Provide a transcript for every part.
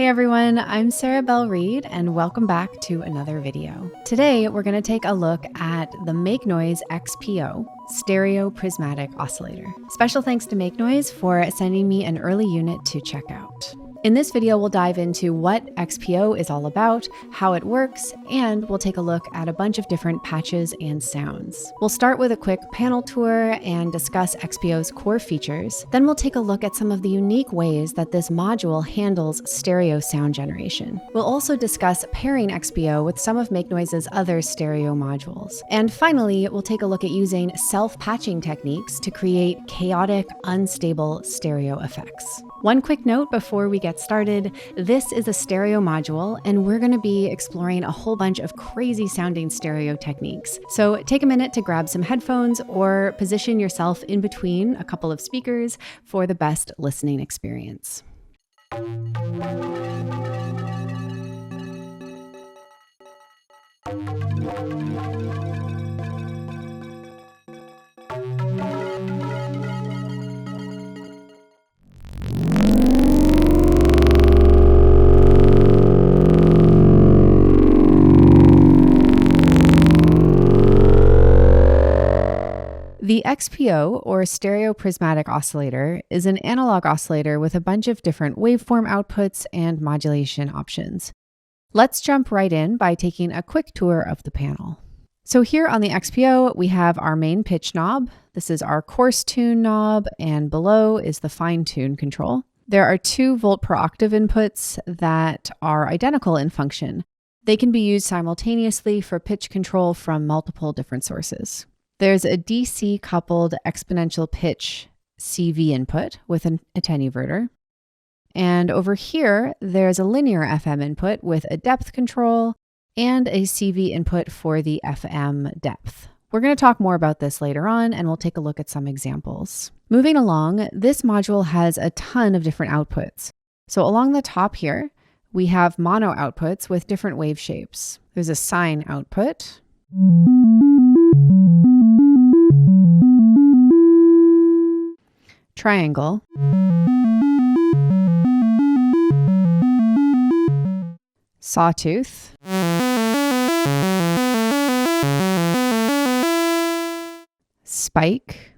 Hey everyone, I'm Belle Reid and welcome back to another video. Today we're going to take a look at the Make Noise XPO Stereo Prismatic Oscillator. Special thanks to Make Noise for sending me an early unit to check out. In this video, we'll dive into what XPO is all about, how it works, and we'll take a look at a bunch of different patches and sounds. We'll start with a quick panel tour and discuss XPO's core features. Then we'll take a look at some of the unique ways that this module handles stereo sound generation. We'll also discuss pairing XPO with some of Make Noise's other stereo modules. And finally, we'll take a look at using self-patching techniques to create chaotic, unstable stereo effects. One quick note before we get started, this is a stereo module and we're going to be exploring a whole bunch of crazy sounding stereo techniques. So take a minute to grab some headphones or position yourself in between a couple of speakers for the best listening experience. The XPO, or Stereo Prismatic Oscillator, is an analog oscillator with a bunch of different waveform outputs and modulation options. Let's jump right in by taking a quick tour of the panel. So here on the XPO, we have our main pitch knob. This is our coarse tune knob, and below is the fine tune control. There are 2 volt per octave inputs that are identical in function. They can be used simultaneously for pitch control from multiple different sources. There's a DC coupled exponential pitch CV input with an attenuverter. And over here, there's a linear FM input with a depth control and a CV input for the FM depth. We're going to talk more about this later on, and we'll take a look at some examples. Moving along, this module has a ton of different outputs. So along the top here, we have mono outputs with different wave shapes. There's a sine output, triangle, sawtooth, spike,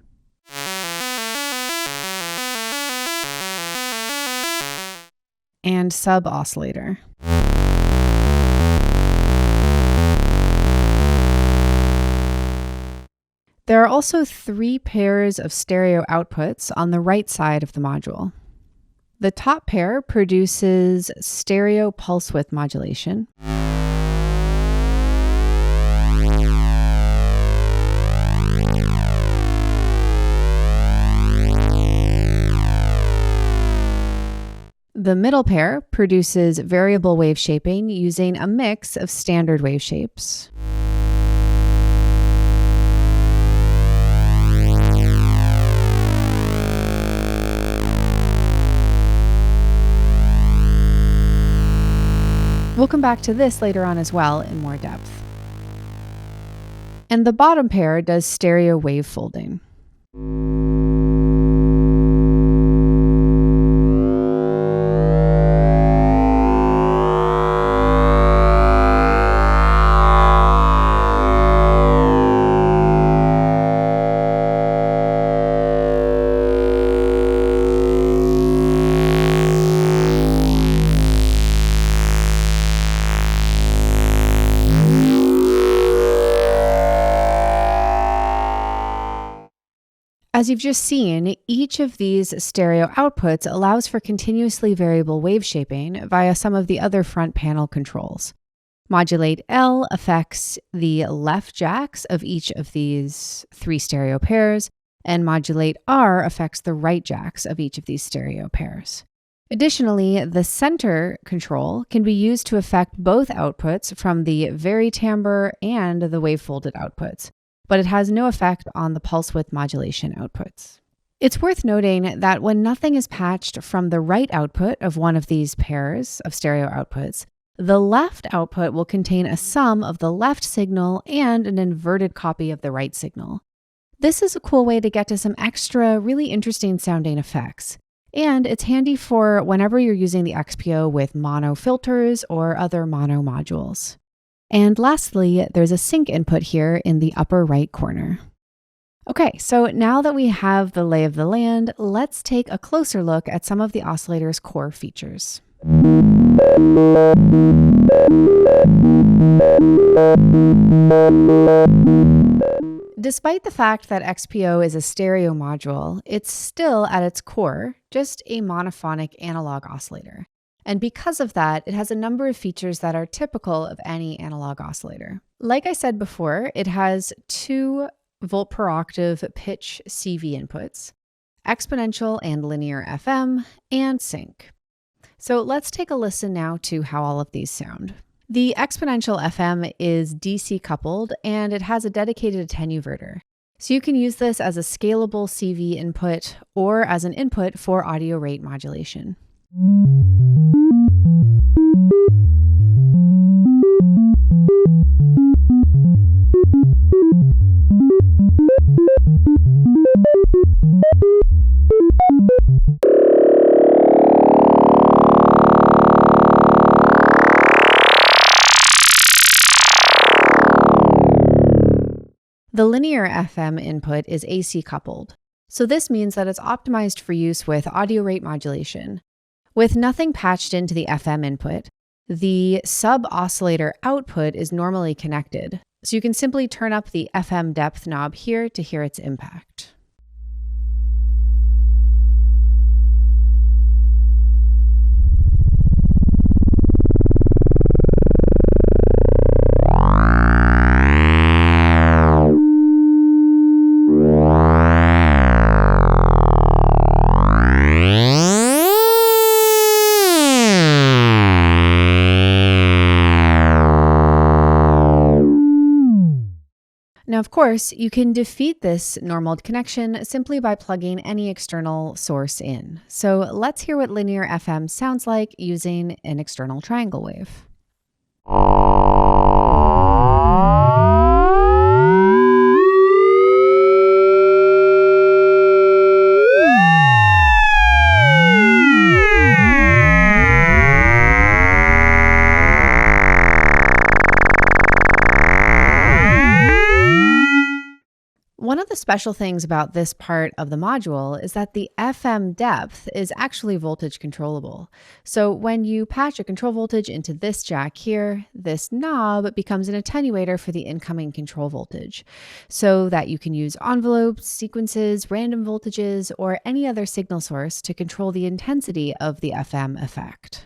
and sub-oscillator. There are also 3 pairs of stereo outputs on the right side of the module. The top pair produces stereo pulse width modulation. The middle pair produces variable wave shaping using a mix of standard wave shapes. We'll come back to this later on as well in more depth. And the bottom pair does stereo wave folding. As you've just seen, each of these stereo outputs allows for continuously variable wave shaping via some of the other front panel controls. Modulate L affects the left jacks of each of these 3 stereo pairs, and Modulate R affects the right jacks of each of these stereo pairs. Additionally, the center control can be used to affect both outputs from the vari-timbre and the wave-folded outputs, but it has no effect on the pulse width modulation outputs. It's worth noting that when nothing is patched from the right output of one of these pairs of stereo outputs, the left output will contain a sum of the left signal and an inverted copy of the right signal. This is a cool way to get to some extra, really interesting sounding effects. And it's handy for whenever you're using the XPO with mono filters or other mono modules. And lastly, there's a sync input here in the upper right corner. Okay, so now that we have the lay of the land, let's take a closer look at some of the oscillator's core features. Despite the fact that XPO is a stereo module, it's still at its core just a monophonic analog oscillator. And because of that, it has a number of features that are typical of any analog oscillator. Like I said before, it has 2 volt per octave pitch CV inputs, exponential and linear FM, and sync. So let's take a listen now to how all of these sound. The exponential FM is DC coupled and it has a dedicated attenuverter. So you can use this as a scalable CV input or as an input for audio rate modulation. The linear FM input is AC coupled, so this means that it's optimized for use with audio rate modulation. With nothing patched into the FM input, the sub-oscillator output is normally connected, so you can simply turn up the FM depth knob here to hear its impact. Now, of course, you can defeat this normal connection simply by plugging any external source in. So let's hear what linear FM sounds like using an external triangle wave. One of the special things about this part of the module is that the FM depth is actually voltage controllable. So when you patch a control voltage into this jack here, this knob becomes an attenuator for the incoming control voltage, so that you can use envelopes, sequences, random voltages, or any other signal source to control the intensity of the FM effect.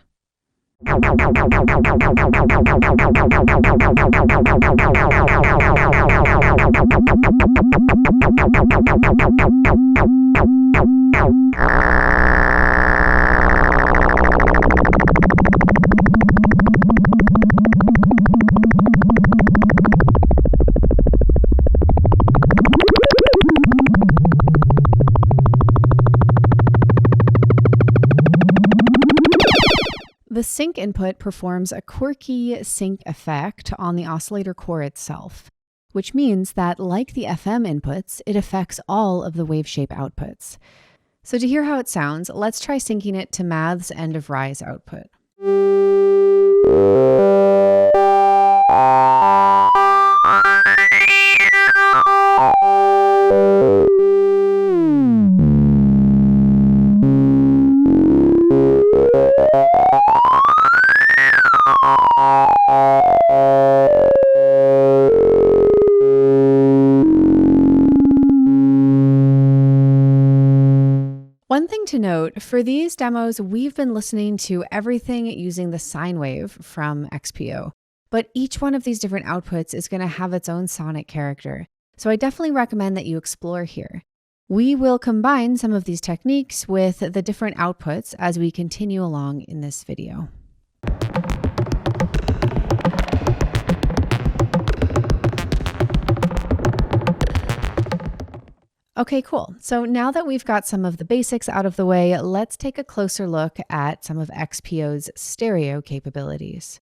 The sync input performs a quirky sync effect on the oscillator core itself, which means that, like the FM inputs, it affects all of the waveshape outputs. So to hear how it sounds, let's try syncing it to Math's end of rise output. One thing to note, for these demos, we've been listening to everything using the sine wave from XPO, but each one of these different outputs is going to have its own sonic character, so I definitely recommend that you explore here. We will combine some of these techniques with the different outputs as we continue along in this video. Okay, cool. So now that we've got some of the basics out of the way, let's take a closer look at some of XPO's stereo capabilities.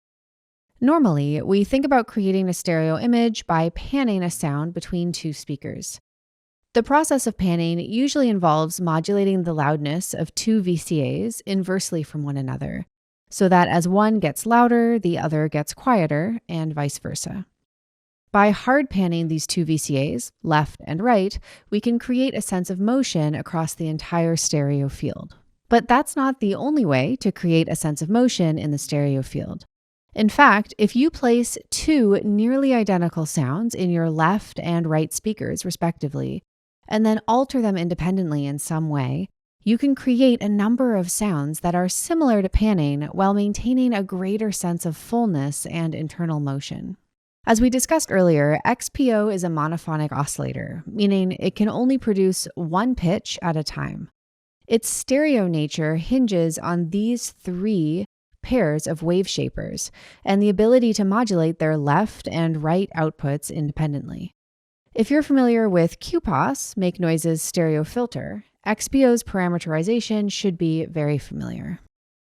Normally, we think about creating a stereo image by panning a sound between 2 speakers. The process of panning usually involves modulating the loudness of two VCAs inversely from one another, so that as one gets louder, the other gets quieter, and vice versa. By hard panning these two VCAs, left and right, we can create a sense of motion across the entire stereo field. But that's not the only way to create a sense of motion in the stereo field. In fact, if you place two nearly identical sounds in your left and right speakers, respectively, and then alter them independently in some way, you can create a number of sounds that are similar to panning while maintaining a greater sense of fullness and internal motion. As we discussed earlier, XPO is a monophonic oscillator, meaning it can only produce one pitch at a time. Its stereo nature hinges on these three pairs of wave shapers and the ability to modulate their left and right outputs independently. If you're familiar with QPOS, Make Noise's stereo filter, XPO's parameterization should be very familiar.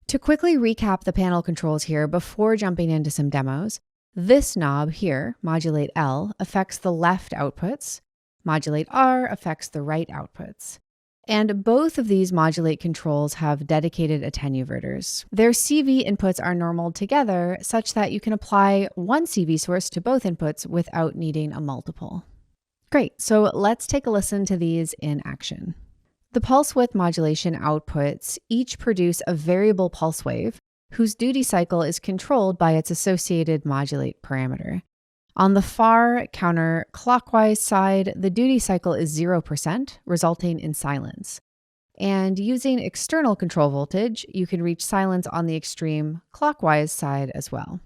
To quickly recap the panel controls here before jumping into some demos, this knob here, Modulate L, affects the left outputs. Modulate R affects the right outputs. And both of these modulate controls have dedicated attenuverters. Their CV inputs are normaled together such that you can apply one CV source to both inputs without needing a multiple. Great, so let's take a listen to these in action. The pulse width modulation outputs each produce a variable pulse wave whose duty cycle is controlled by its associated modulate parameter. On the far counterclockwise side, the duty cycle is 0%, resulting in silence. And using external control voltage, you can reach silence on the extreme clockwise side as well.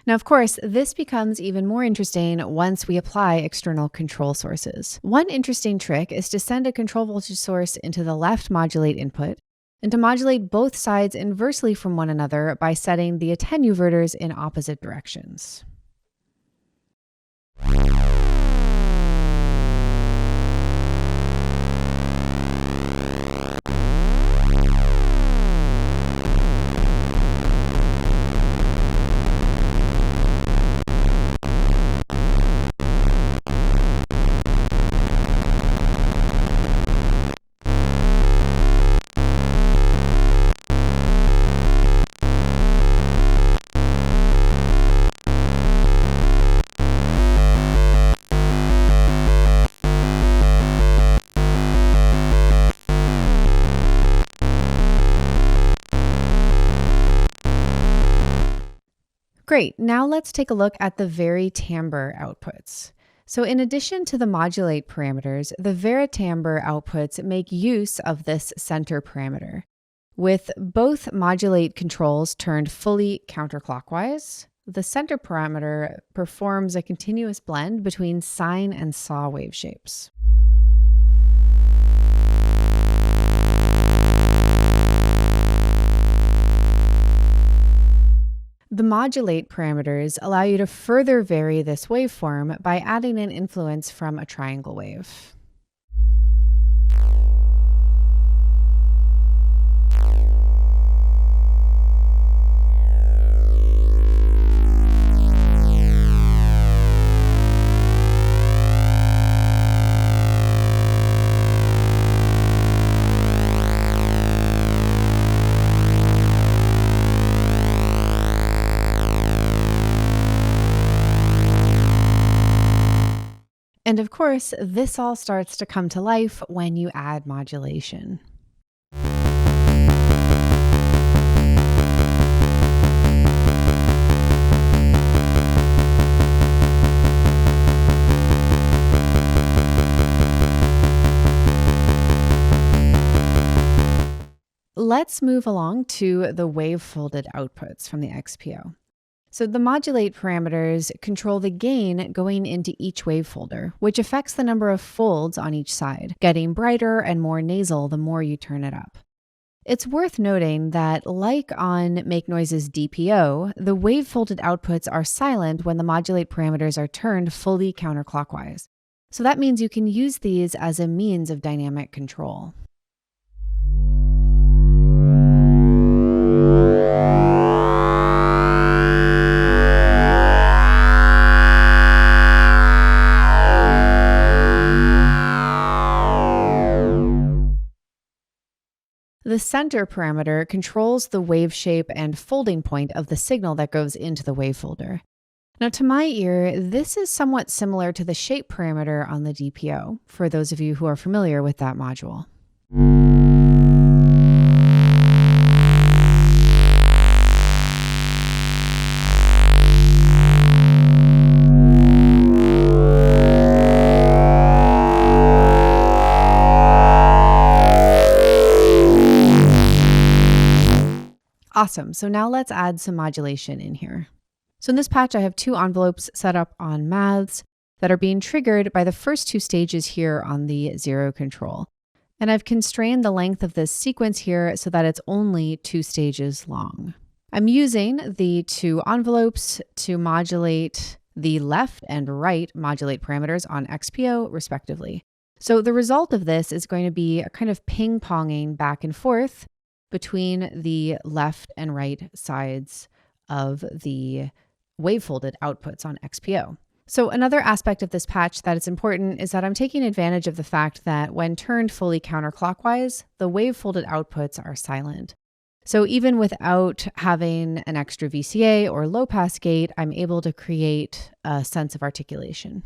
Now, of course, this becomes even more interesting once we apply external control sources. One interesting trick is to send a control voltage source into the left modulate input and to modulate both sides inversely from one another by setting the attenuverters in opposite directions. Great, now let's take a look at the vari-timbre outputs. So in addition to the modulate parameters, the vari-timbre outputs make use of this center parameter. With both modulate controls turned fully counterclockwise, the center parameter performs a continuous blend between sine and saw wave shapes. The modulate parameters allow you to further vary this waveform by adding an influence from a triangle wave. And of course, this all starts to come to life when you add modulation. Let's move along to the wave-folded outputs from the XPO. So the modulate parameters control the gain going into each wavefolder, which affects the number of folds on each side, getting brighter and more nasal the more you turn it up. It's worth noting that, like on Make Noise's DPO, the wave-folded outputs are silent when the modulate parameters are turned fully counterclockwise. So that means you can use these as a means of dynamic control. The center parameter controls the wave shape and folding point of the signal that goes into the wavefolder. Now, to my ear, this is somewhat similar to the shape parameter on the DPO, for those of you who are familiar with that module. Awesome, so now let's add some modulation in here. So in this patch, I have two envelopes set up on maths that are being triggered by the first two stages here on the 0 control. And I've constrained the length of this sequence here so that it's only 2 stages long. I'm using the two envelopes to modulate the left and right modulate parameters on XPO respectively. So the result of this is going to be a kind of ping-ponging back and forth between the left and right sides of the wavefolded outputs on XPO. So another aspect of this patch that is important is that I'm taking advantage of the fact that when turned fully counterclockwise, the wavefolded outputs are silent. So even without having an extra VCA or low pass gate, I'm able to create a sense of articulation.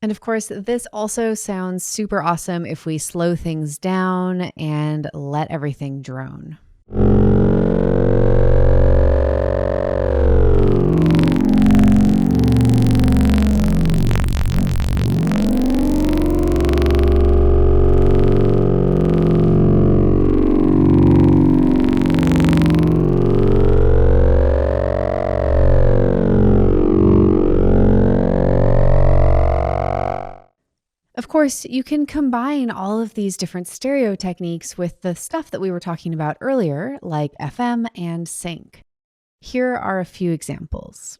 And of course, this also sounds super awesome if we slow things down and let everything drone. Of course, you can combine all of these different stereo techniques with the stuff that we were talking about earlier, like FM and sync. Here are a few examples.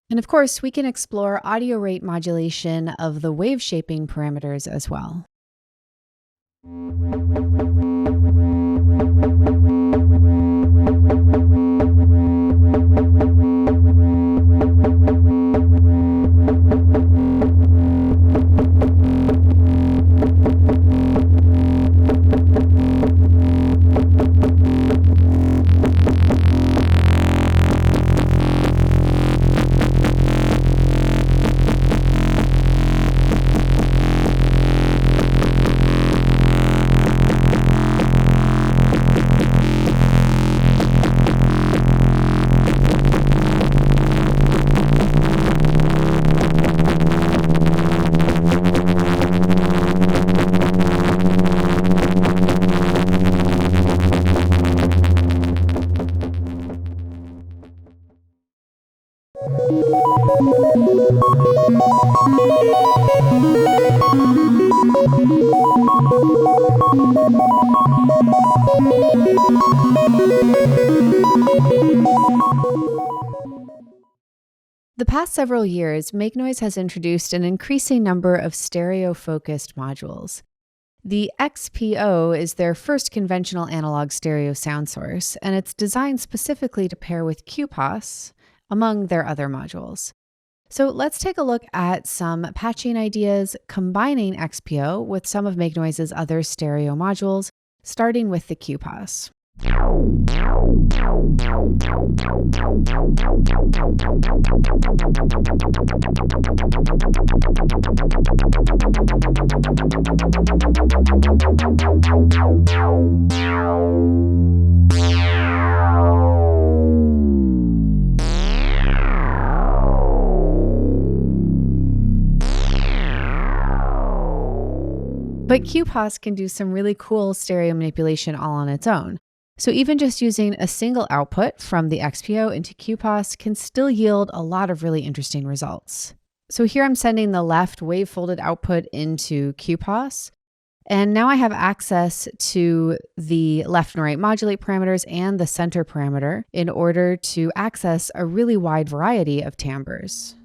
And of course, we can explore audio rate modulation of the wave shaping parameters as well. The past several years, Make Noise has introduced an increasing number of stereo-focused modules. The XPO is their first conventional analog stereo sound source, and it's designed specifically to pair with QPOS, among their other modules. So let's take a look at some patching ideas combining XPO with some of Make Noise's other stereo modules, starting with the QPOS. But QPOS can do some really cool stereo manipulation all on its own. So even just using a single output from the XPO into QPOS can still yield a lot of really interesting results. So here I'm sending the left wave-folded output into QPOS, and now I have access to the left and right modulate parameters and the center parameter in order to access a really wide variety of timbres.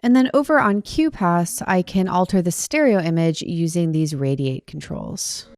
And then over on QPOS, I can alter the stereo image using these radiate controls.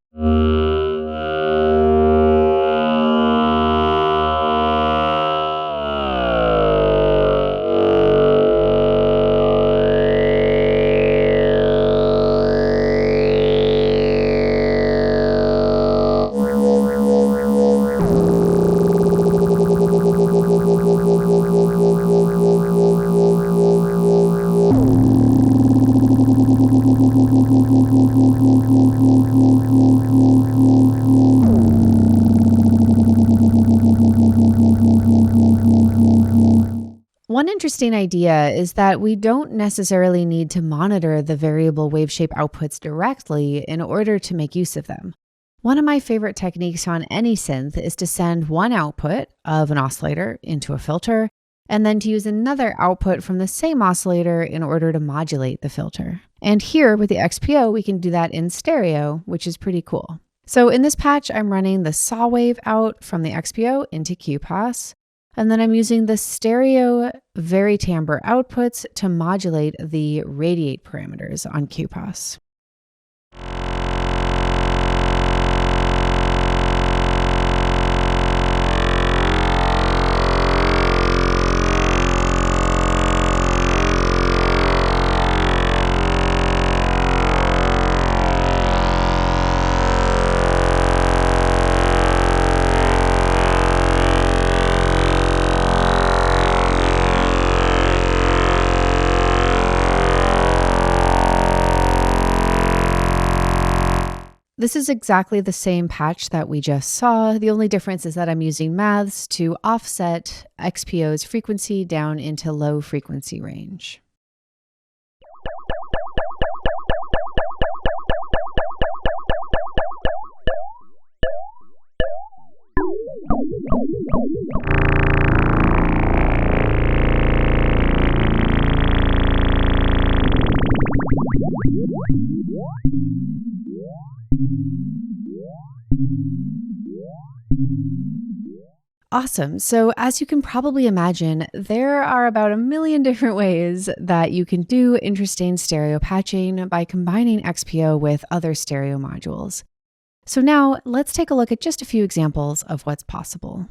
One interesting idea is that we don't necessarily need to monitor the variable wave shape outputs directly in order to make use of them. One of my favorite techniques on any synth is to send one output of an oscillator into a filter, and then to use another output from the same oscillator in order to modulate the filter. And here with the XPO, we can do that in stereo, which is pretty cool. So in this patch, I'm running the saw wave out from the XPO into QPOS. And then I'm using the stereo varitimbre outputs to modulate the radiate parameters on QPOS. This is exactly the same patch that we just saw. The only difference is that I'm using maths to offset XPO's frequency down into low frequency range. Awesome. So as you can probably imagine, there are about a million different ways that you can do interesting stereo patching by combining XPO with other stereo modules. So now let's take a look at just a few examples of what's possible.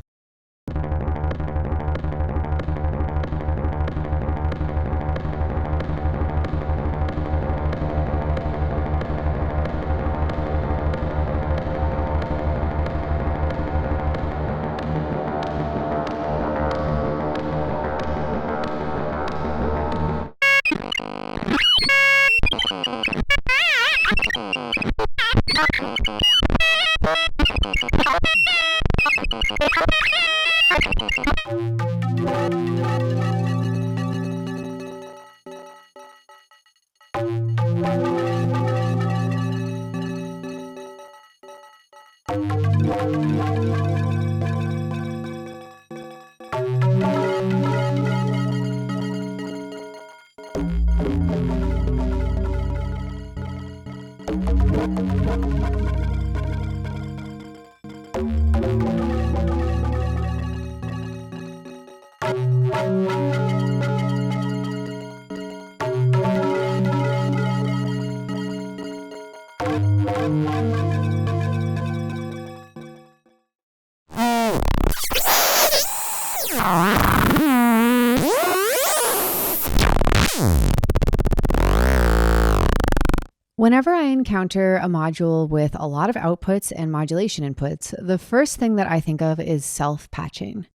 Whenever I encounter a module with a lot of outputs and modulation inputs, the first thing that I think of is self-patching.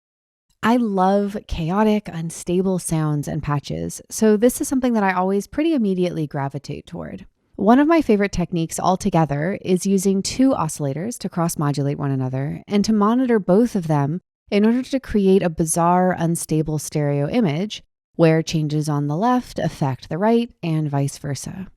I love chaotic, unstable sounds and patches, so this is something that I always pretty immediately gravitate toward. One of my favorite techniques altogether is using two oscillators to cross-modulate one another and to monitor both of them in order to create a bizarre, unstable stereo image where changes on the left affect the right and vice versa.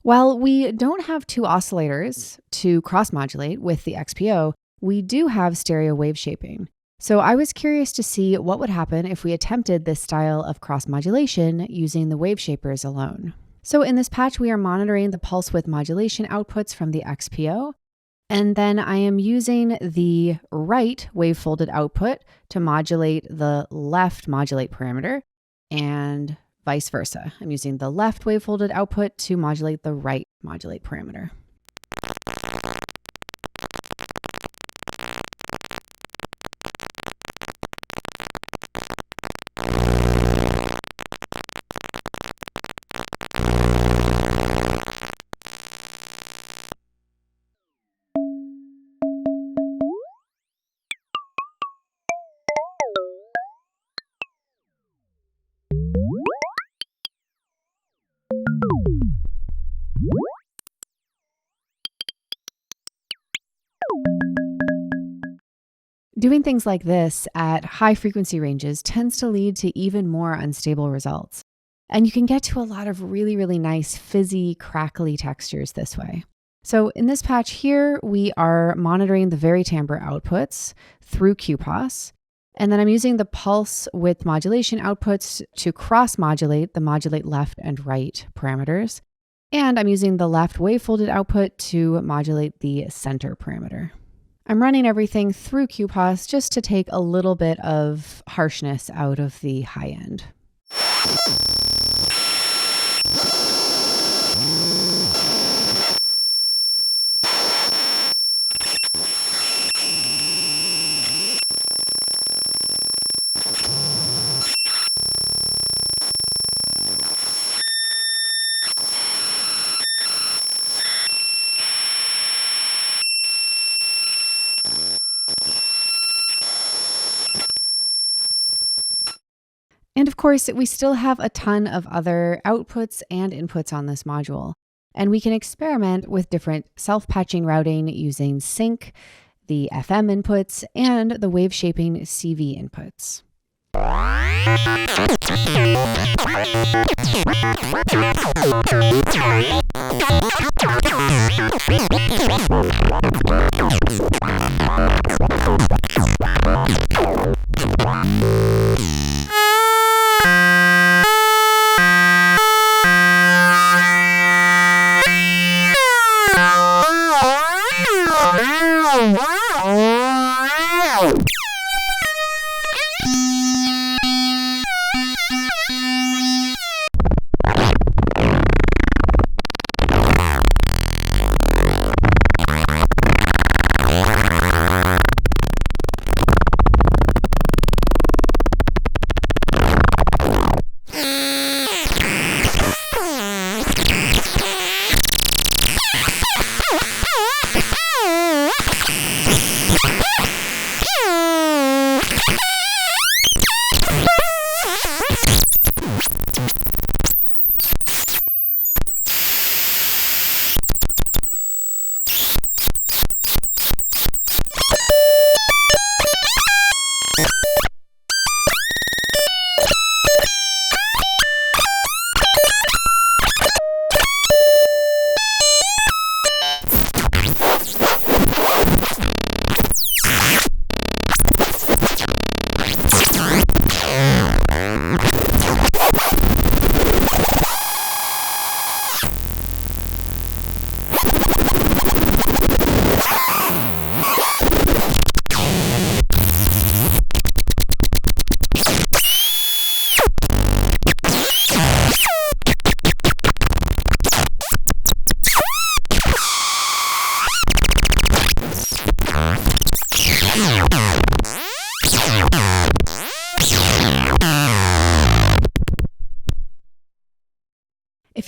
While we don't have two oscillators to cross-modulate with the XPO, we do have stereo wave shaping. So I was curious to see what would happen if we attempted this style of cross-modulation using the wave shapers alone. So in this patch, we are monitoring the pulse width modulation outputs from the XPO, and then I am using the right wave-folded output to modulate the left modulate parameter, and vice versa. I'm using the left wave-folded output to modulate the right modulate parameter. Doing things like this at high frequency ranges tends to lead to even more unstable results. And you can get to a lot of really, really nice fizzy, crackly textures this way. So in this patch here, we are monitoring the varitimbre outputs through QPOS. And then I'm using the pulse width modulation outputs to cross-modulate the modulate left and right parameters. And I'm using the left wave-folded output to modulate the center parameter. I'm running everything through QPOS just to take a little bit of harshness out of the high end. And of course, we still have a ton of other outputs and inputs on this module. And we can experiment with different self-patching routing using sync, the FM inputs, and the wave shaping CV inputs.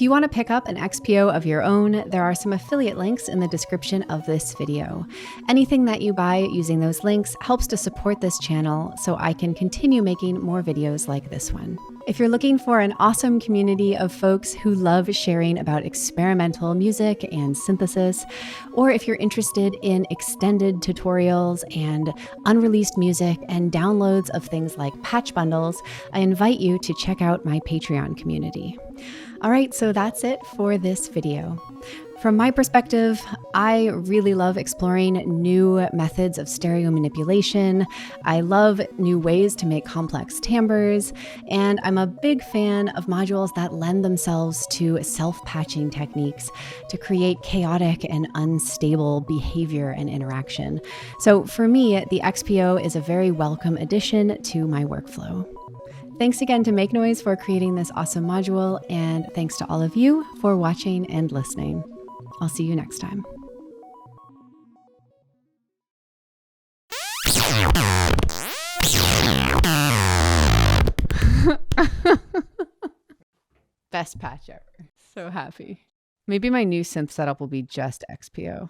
If you want to pick up an XPO of your own, there are some affiliate links in the description of this video. Anything that you buy using those links helps to support this channel so I can continue making more videos like this one. If you're looking for an awesome community of folks who love sharing about experimental music and synthesis, or if you're interested in extended tutorials and unreleased music and downloads of things like patch bundles, I invite you to check out my Patreon community. All right, so that's it for this video. From my perspective, I really love exploring new methods of stereo manipulation. I love new ways to make complex timbres, and I'm a big fan of modules that lend themselves to self-patching techniques to create chaotic and unstable behavior and interaction. So for me, the XPO is a very welcome addition to my workflow. Thanks again to Make Noise for creating this awesome module, and thanks to all of you for watching and listening. I'll see you next time. Best patch ever. So happy. Maybe my new synth setup will be just XPO.